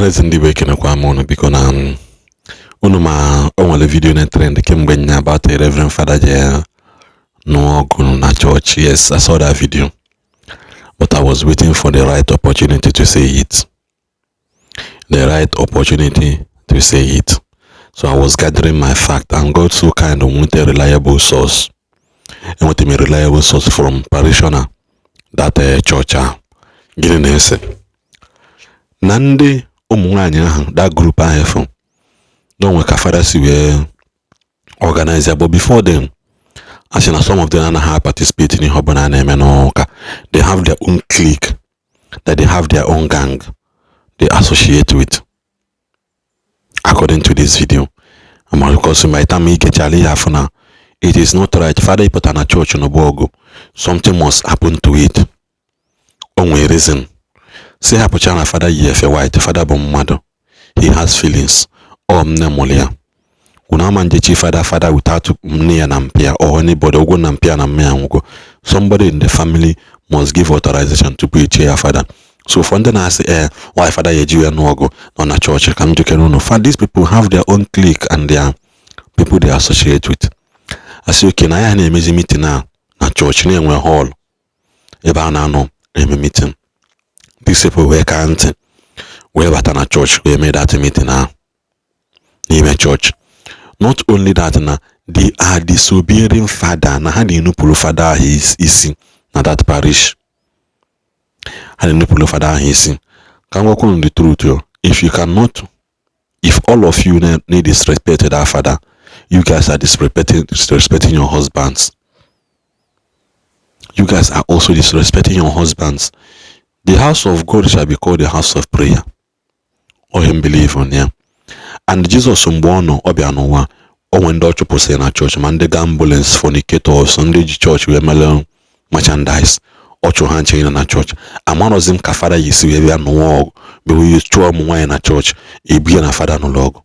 Ọhaneze Ndigbo ekenekwa m unu biko na unu ma o nwere video na trend kemgbe nya about a Reverend Father je n'ọgụ na church. Yes, I saw that video, but I was waiting for the right opportunity to say it. The right opportunity to say it. So I was gathering my fact, and God so kind of wanted a reliable source. And wanted me a reliable source from parishioner that church. Gịnị na-ese na ndị ụmụ nwaanyị ahụ, that group ahụ don't work Father si wee organize, but before then, as in some of them anaghị participate in ihe ọbụla na-eme n'ụka. They have their own clique, that they have their own gang they associate with, according to this video. Because by the time you get Charlie now, it is not right. Father put on a church in Obogo, something must happen to it. Only reason. Say Hapuchana Father Yefe White, Father Bomado. He has feelings. Or Mnemolia. Unamanjechi father without near Nampia or anybody go Nampia Namia. Somebody in the family must give authorization to preach your father. So from then I say, why Father Yeji no go on a church can do no. These people have their own clique and their people they associate with. I say, okay, I name is meeting now na church near where hall. Eba na no meeting. These people were can't where at a church we made that meeting now. In church. Not only that, na they are disobeying father. Na had the new father is in that parish. And the new father is in. Can we call the truth? Yo? If you cannot, if all of you need disrespect that father, you guys are disrespecting your husbands. You guys are also disrespecting your husbands. The house of God shall be called the house of prayer. Or him believe on yeah. And Jesus Mbono Obianowa, or when Dutch Pose na church, man the ambulance fornicators, Sunday church we melon merchandise, Ocho Hanchain in a church. A man of them Kafada Yisi we no but we use 12 more in a church, a be a father no log.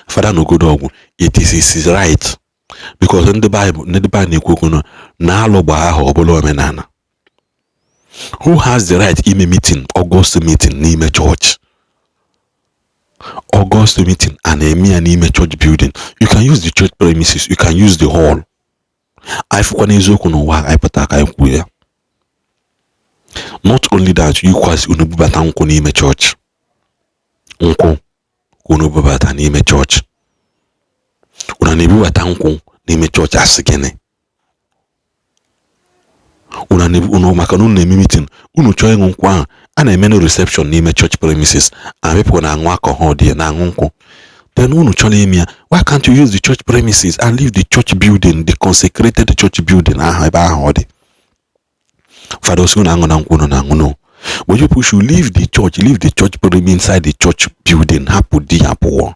Father no good dog, it is his right. Because in the Bible, na loba obolo menana. Who has the right in a meeting, August meeting, Nime church? August meeting and a Nime church building. You can use the church premises, you can use the hall. I've not only that, you quasi unubata unko Nime church. Unko unubata Nime church. Unanibata unko Nime church as again. Uno makanun name meeting, uno choing unkwa, and a menu reception name church premises, and people na wako hodi na unko. Then uno cholemia, why can't you use the church premises and leave the church building, the consecrated church building? Hodi. Father soon no. But you push you leave the church premises inside the church building, hapu di hapu.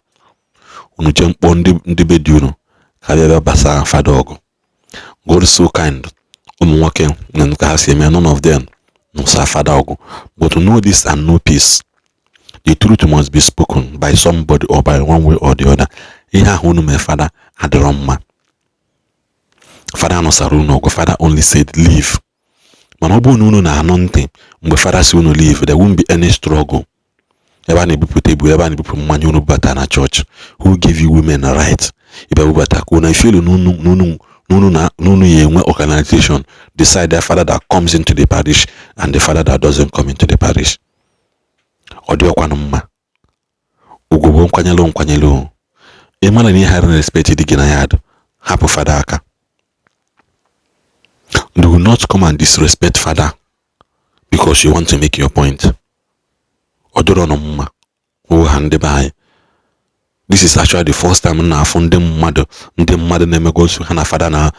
Uno jump on the bed, you know. Have basa fadogo. God is so kind. None of them no suffer dog. But to know this and know peace, the truth must be spoken by somebody or by one way or the other. Here who my father had the wrong man. Father no saruno, father only said leave. Manobu no na anointing. But father say no leave, there won't be any struggle. Ever ni people manu bata na church. Who give you women a right? Iba bata kuna I feel no organization decide the father that comes into the parish and the father that doesn't come into the parish. Odio kwanumma. Ugobo nkwanyelo. Emana ni high respect di ginayad. Hapo father aka. Do not come and disrespect father because you want to make your point. Odoro no mma. Who hande by. This is actually the first time I found them mother name goes to Hana father now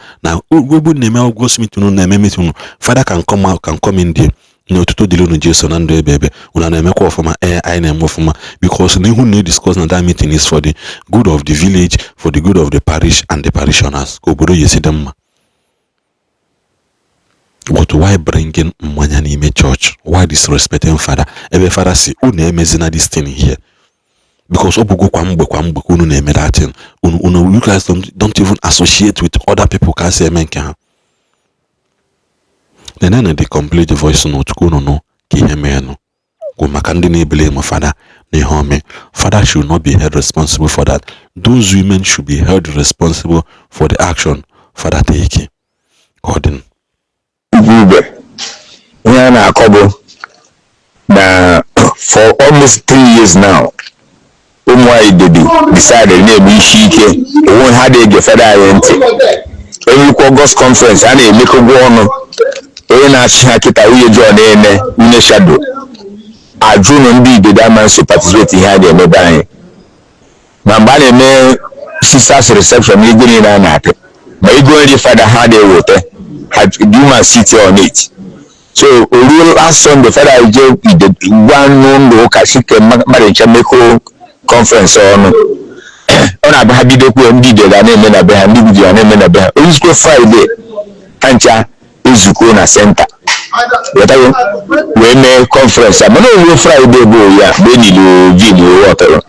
we would name goes me to no name me to father can come out, can come in there. No to deal with Jason and the baby. When I make for my I name of my because who need discuss that meeting is for the good of the village, for the good of the parish and the parishioners. Go you see them. But why bringing Mwanyanime church? Why disrespecting father? Every father say, who name is in this thing here? Because obugo kwambe unu na eme that thing. You guys don't even associate with other people can say menka. Then they complete the voice note kuno no ki hemeno. okwu maka ndị na-ebele ma fada n'ihe ome. Father should not be held responsible for that. Those women should be held responsible for the action father take. Gordon. For almost 3 years now, Igboland decided to be shike. One had a federal every August conference and a make a one. Shakita we join in shadow. I drew on the diamonds to participate in had a mobile. Mambane me sister's reception, you go in an act. But you go in the father had a water, had human city on it. So last Sunday, father did one known look at Shika marriage conference on a habido and did an emen of a new and emen of a Friday. Ancha Izukuna Center. We may conference. I'm no Friday go ya Benny video water.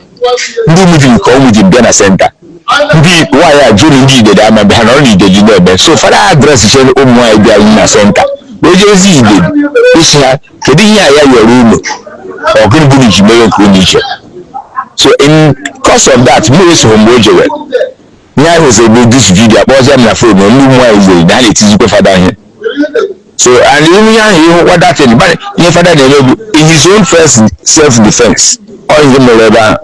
Do moving come with the Ghana Center. Why are Julie did I'm a only the Geneva. So for that address is my Ghana Center. We just did. This year, the your room or good village American. So in course of that, most from Roger. I was able this video about them na phone no more easy than it is go father here. So and you what that thing but your father in his own first self-defense or in the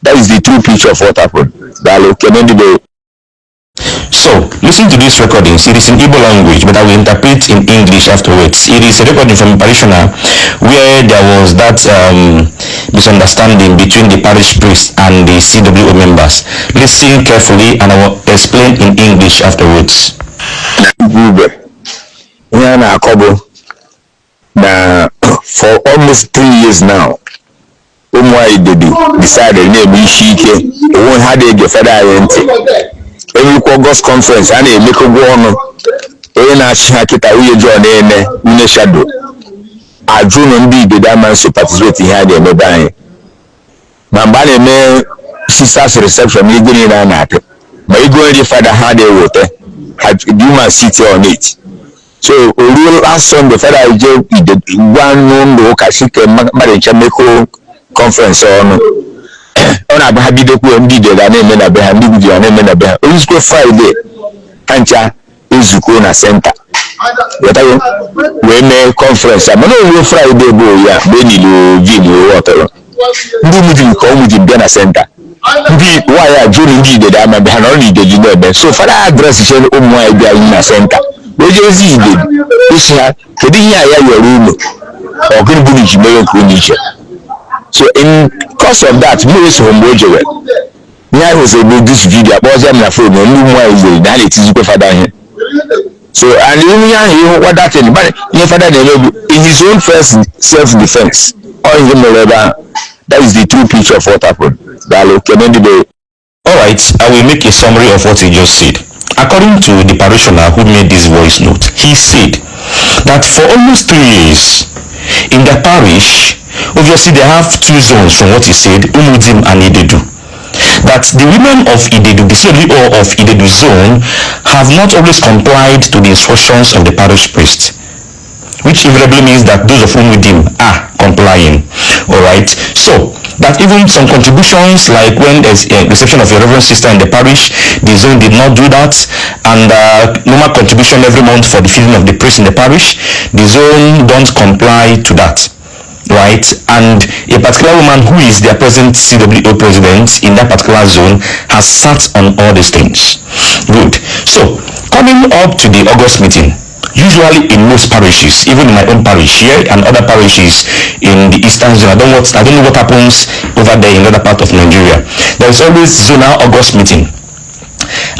that is the true picture of what happened. So listen to these recordings. It is in Igbo language, but I will interpret in English afterwards. It is a recording from a parishioner where there was that misunderstanding between the parish priest and the CWO members. Listen carefully and I will explain in English afterwards. For almost 3 years now, Igboland decided to be shike. One had a federal every August conference and a make a one. Shakita we join in shadow. I drew on the diamonds to participate in had a mobile. Mambane me sister's reception, you go in an act. But you go in the father had a water, had human city on it. So last Sunday, father did one known look at Shika marriage conference on a habido and did an emen of a new video and emen of a Friday. Ancha Izukuna Center. We may conference. I'm no Friday go ya Benny video water. Do moving come with the Ghana Center. Why are Julie did I'm a only the Geneva. So for that address is in Ghana Center. We just did this year. Your room or good village American. So in course of that, most from Roger. I was able this video about them na phone no more easy than it is go father here. So and you what that thing but your father in his own first self-defense or in the that is the true picture of what happened. Alright, I will make a summary of what he just said. According to the parishioner who made this voice note, he said that for almost 3 years in the parish, obviously they have two zones from what he said, Umudim and Idedu. That the women of Idedu, the CWO of Idedu zone, have not always complied to the instructions of the parish priest, which invariably means that those of Umudim are complying. Alright, so that even some contributions, like when there's a reception of a reverend sister in the parish, the zone did not do that, and normal contribution every month for the feeding of the priest in the parish, the zone don't comply to that. Right, and a particular woman who is their present CWO president in that particular zone has sat on all these things. Good. So coming up to the August meeting, usually in most parishes, even in my own parish here and other parishes in the eastern zone, I don't know what happens over there in other part of Nigeria. There is always zonal August meeting.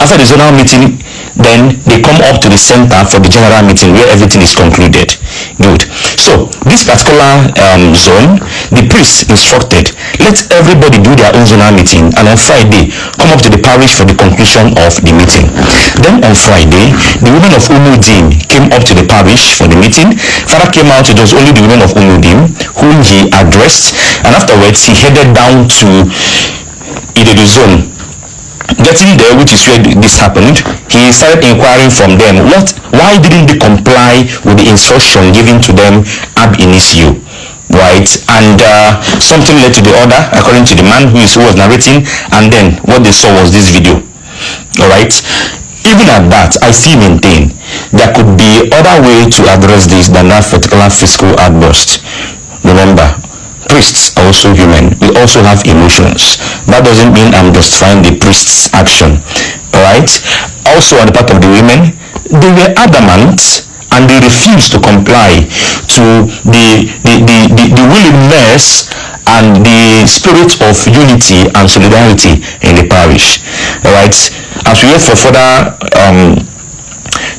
After the zonal meeting, then they come up to the center for the general meeting where everything is concluded. Good. So this particular zone, the priest instructed, let everybody do their own zonal meeting, and on Friday come up to the parish for the conclusion of the meeting. Then on Friday, the women of Umudim came up to the parish for the meeting. Father came out, it was only the women of Umudim whom he addressed, and afterwards he headed down to Idedu zone. Getting there, which is where this happened, he started inquiring from them why didn't they comply with the instruction given to them ab initio. right? And something led to the other, according to the man who was narrating, and then what they saw was this video. All right. Even at that, I still maintain there could be other way to address this than that particular physical outburst. Remember, priests are also human. We also have emotions. That doesn't mean I'm justifying the priest's action. All right. Also, on the part of the women, they were adamant and they refused to comply to the willingness and the spirit of unity and solidarity in the parish. All right. As we wait for further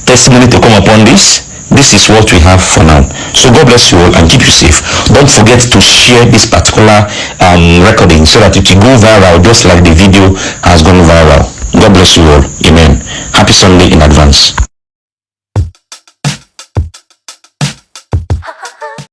testimony to come upon this is what we have for now. So God bless you all and keep you safe. Don't forget to share this particular recording so that it will go viral, just like the video has gone viral. God bless you all. Amen. Happy Sunday in advance.